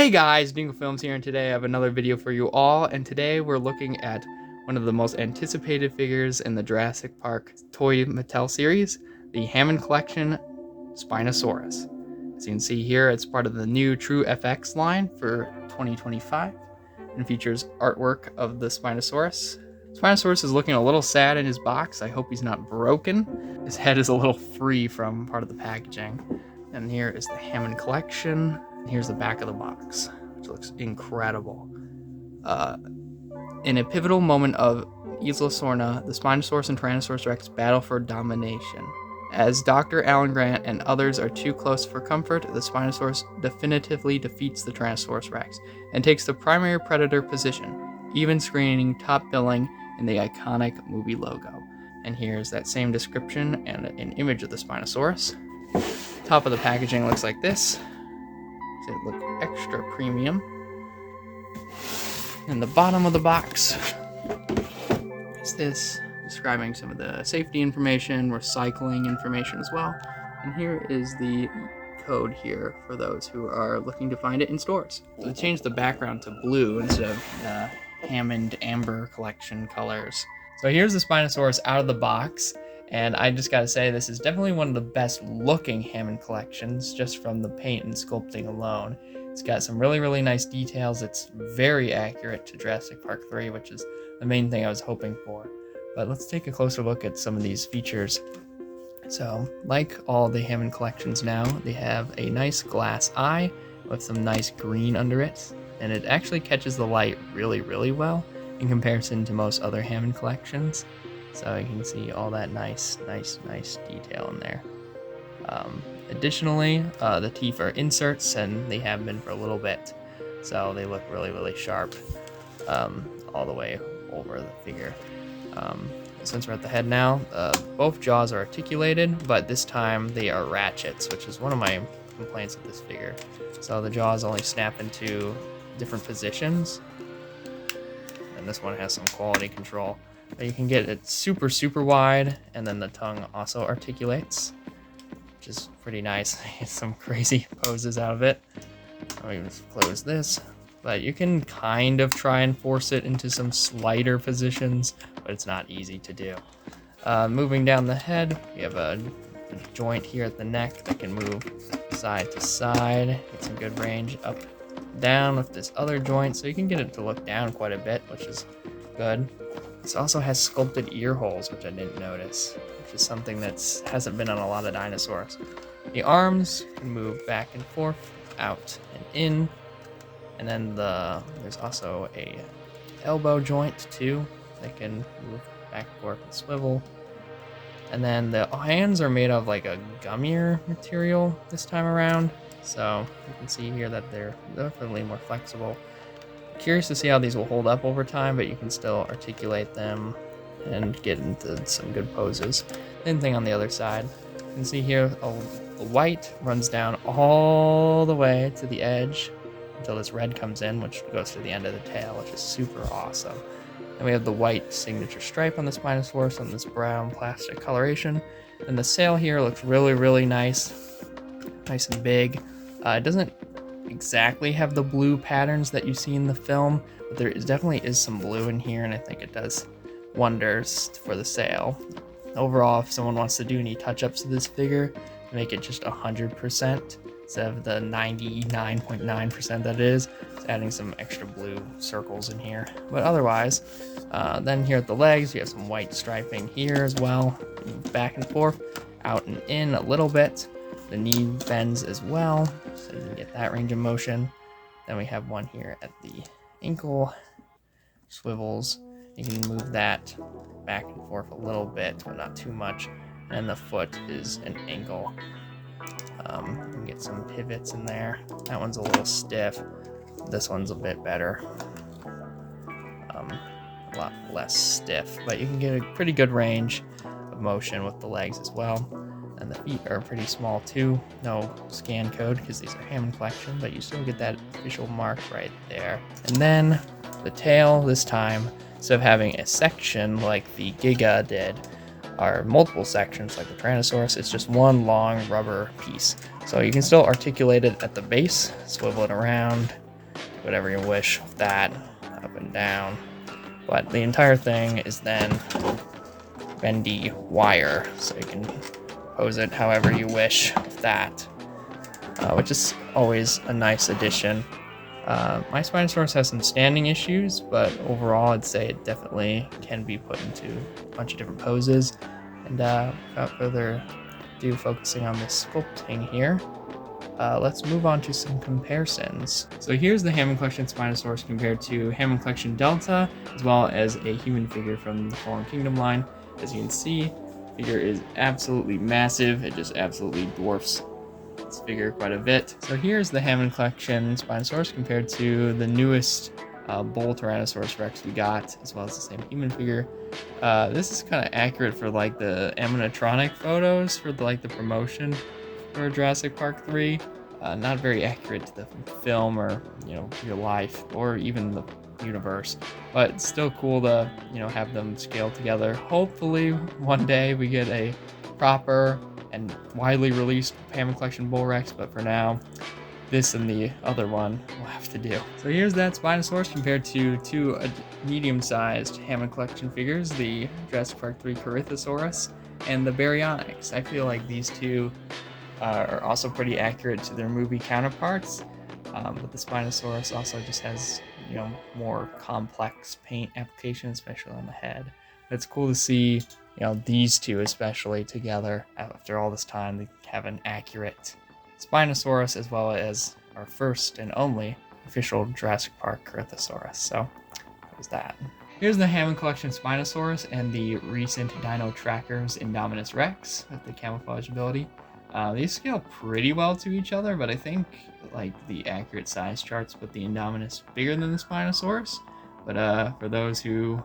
Hey guys, Dingle Films here, and today I have another video for you all, and today we're looking at one of the most anticipated figures in the Jurassic Park toy Mattel series, the Hammond collection, Spinosaurus. As you can see here, it's part of the new True FX line for 2025, and features artwork of the Spinosaurus. Spinosaurus is looking a little sad in his box. I hope he's not broken. His head is a little free from part of the packaging. And here is the Hammond collection. Here's the back of the box, which looks incredible. In a pivotal moment of Isla Sorna, the Spinosaurus and Tyrannosaurus Rex battle for domination. As Dr. Alan Grant and others are too close for comfort, the Spinosaurus definitively defeats the Tyrannosaurus Rex and takes the primary predator position, even screening top billing in the iconic movie logo. And here's that same description and an image of the Spinosaurus. Top of the packaging looks like this. It look extra premium. And the bottom of the box is this, describing some of the safety information, recycling information as well. And here is the code here for those who are looking to find it in stores. So they changed the background to blue instead of the Hammond Amber collection colors. So here's the Spinosaurus out of the box. And I just gotta say, this is definitely one of the best looking Hammond collections, just from the paint and sculpting alone. It's got some really nice details. It's very accurate to Jurassic Park 3, which is the main thing I was hoping for. But let's take a closer look at some of these features. So, like all the Hammond collections now, they have a nice glass eye with some nice green under it. And it actually catches the light really well in comparison to most other Hammond collections. So you can see all that nice detail in there. Additionally, the teeth are inserts, and they have been for a little bit. So they look really sharp all the way over the figure. Since we're at the head now, both jaws are articulated, but this time they are ratchets, which is one of my complaints with this figure. So the jaws only snap into different positions. And this one has some quality control. But you can get it super wide, and then the tongue also articulates, which is pretty nice. Some crazy poses out of it. I'll even close this. But you can kind of try and force it into some slighter positions, but it's not easy to do. Moving down the head, we have a joint here at the neck that can move side to side. Get some good range up, down with this other joint, so you can get it to look down quite a bit, which is good. This also has sculpted ear holes, which I didn't notice, which is something that hasn't been on a lot of dinosaurs. The arms can move back and forth, out and in, and then there's also a elbow joint too that can move back and forth and swivel. And then the hands are made of like a gummier material this time around, so you can see here that they're definitely more flexible. Curious to see how these will hold up over time, but you can still articulate them and get into some good poses. Same thing on the other side. You can see here the white runs down all the way to the edge until this red comes in, which goes to the end of the tail, which is super awesome. And we have the white signature stripe on the Spinosaurus on this brown plastic coloration. And the sail here looks really nice and big. It doesn't exactly have the blue patterns that you see in the film, but there definitely is some blue in here, and I think it does wonders for the sail. Overall, if someone wants to do any touch-ups to this figure, make it just 100% instead of the 99.9% that it is, it's adding some extra blue circles in here. But otherwise, then here at the legs, you have some white striping here as well, back and forth, out and in a little bit. The knee bends as well, so you can get that range of motion. Then we have one here at the ankle, swivels. You can move that back and forth a little bit, but not too much. And the foot is an ankle. You can get some pivots in there. That one's a little stiff. This one's a bit better. A lot less stiff, but you can get a pretty good range of motion with the legs as well. And the feet are pretty small too. No scan code because these are Hammond collection, but you still get that official mark right there. And then the tail this time, instead of having a section like the Giga did, are multiple sections like the Tyrannosaurus. It's just one long rubber piece. So you can still articulate it at the base, swivel it around, whatever you wish with that, up and down. But the entire thing is then bendy wire, so you can pose it however you wish with that, which is always a nice addition. My Spinosaurus has some standing issues, but overall I'd say it definitely can be put into a bunch of different poses. And without further ado, focusing on this sculpting here, let's move on to some comparisons. So here's the Hammond Collection Spinosaurus compared to Hammond Collection Delta, as well as a human figure from the Fallen Kingdom line. As you can see, the figure is absolutely massive. It just absolutely dwarfs this figure quite a bit. So here's the Hammond Collection Spinosaurus compared to the newest bull Tyrannosaurus Rex we got, as well as the same human figure. This is kind of accurate for like the animatronic photos for the promotion for Jurassic Park 3. Not very accurate to the film or real life or even the universe, but it's still cool to have them scale together. Hopefully one day we get a proper and widely released Hammond Collection Bull Rex, but for now, this and the other one will have to do. So here's that Spinosaurus compared to two medium-sized Hammond Collection figures, the Jurassic Park 3 Corythosaurus and the Baryonyx. I feel like these two are also pretty accurate to their movie counterparts, but the Spinosaurus also just has more complex paint application, especially on the head. But it's cool to see these two especially together after all this time. They have an accurate Spinosaurus as well as our first and only official Jurassic Park Corythosaurus. So there's that. Here's the Hammond Collection Spinosaurus and the recent Dino Trackers Indominus Rex with the camouflage ability. These scale pretty well to each other, but I think the accurate size charts put the Indominus bigger than the Spinosaurus. But for those who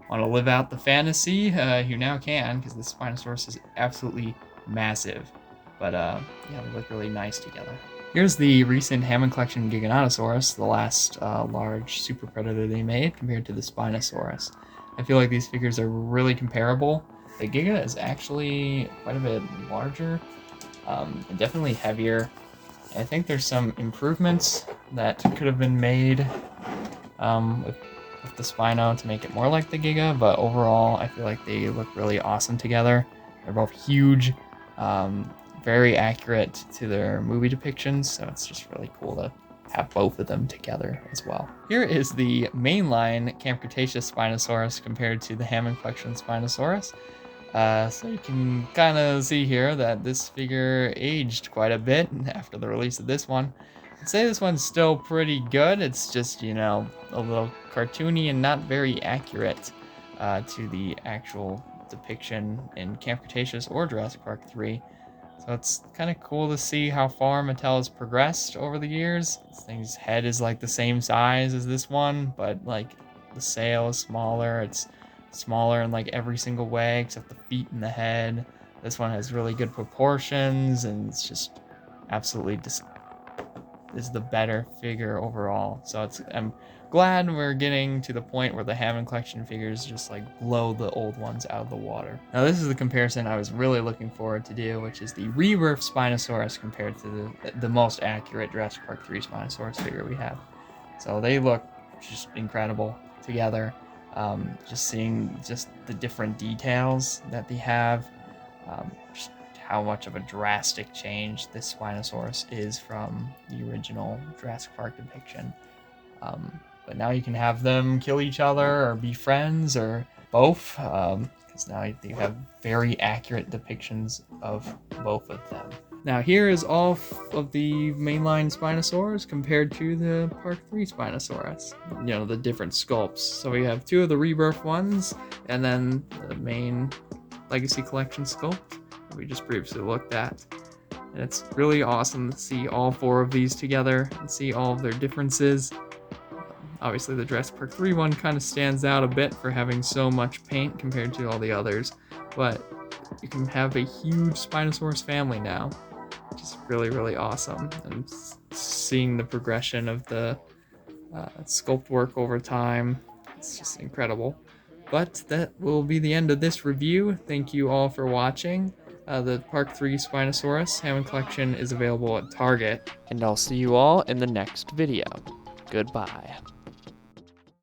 want to live out the fantasy, you now can, because the Spinosaurus is absolutely massive. But yeah, they look really nice together. Here's the recent Hammond Collection Giganotosaurus, the last large super predator they made, compared to the Spinosaurus. I feel like these figures are really comparable. The Giga is actually quite a bit larger, and definitely heavier. I think there's some improvements that could have been made with the Spino to make it more like the Giga, but overall I feel like they look really awesome together. They're both huge, very accurate to their movie depictions, so it's just really cool to have both of them together as well. Here is the mainline Camp Cretaceous Spinosaurus compared to the Hammond Collection Spinosaurus. So you can kind of see here that this figure aged quite a bit after the release of this one. I'd say this one's still pretty good. It's just, a little cartoony and not very accurate to the actual depiction in Camp Cretaceous or Jurassic Park 3. So it's kind of cool to see how far Mattel has progressed over the years. This thing's head is the same size as this one, but the sail is smaller. It's smaller in every single way except the feet and the head. This one has really good proportions, and it's just absolutely is the better figure overall. So I'm glad we're getting to the point where the Hammond Collection figures just blow the old ones out of the water. Now this is the comparison I was really looking forward to do, which is the Rebirth Spinosaurus compared to the most accurate Jurassic Park 3 Spinosaurus figure we have. So they look just incredible together. Just seeing the different details that they have, just how much of a drastic change this Spinosaurus is from the original Jurassic Park depiction. But now you can have them kill each other or be friends or both, because now you have very accurate depictions of both of them. Now here is all of the mainline Spinosaurus compared to the Park 3 Spinosaurus. The different sculpts. So we have two of the Rebirth ones, and then the main Legacy Collection sculpt that we just previously looked at. And it's really awesome to see all four of these together and see all of their differences. Obviously the Jurassic Park 3 one kind of stands out a bit for having so much paint compared to all the others, but you can have a huge Spinosaurus family now, which is really, really awesome. And seeing the progression of the sculpt work over time, it's just incredible. But that will be the end of this review. Thank you all for watching. The Park 3 Spinosaurus Hammond Collection is available at Target, and I'll see you all in the next video. Goodbye.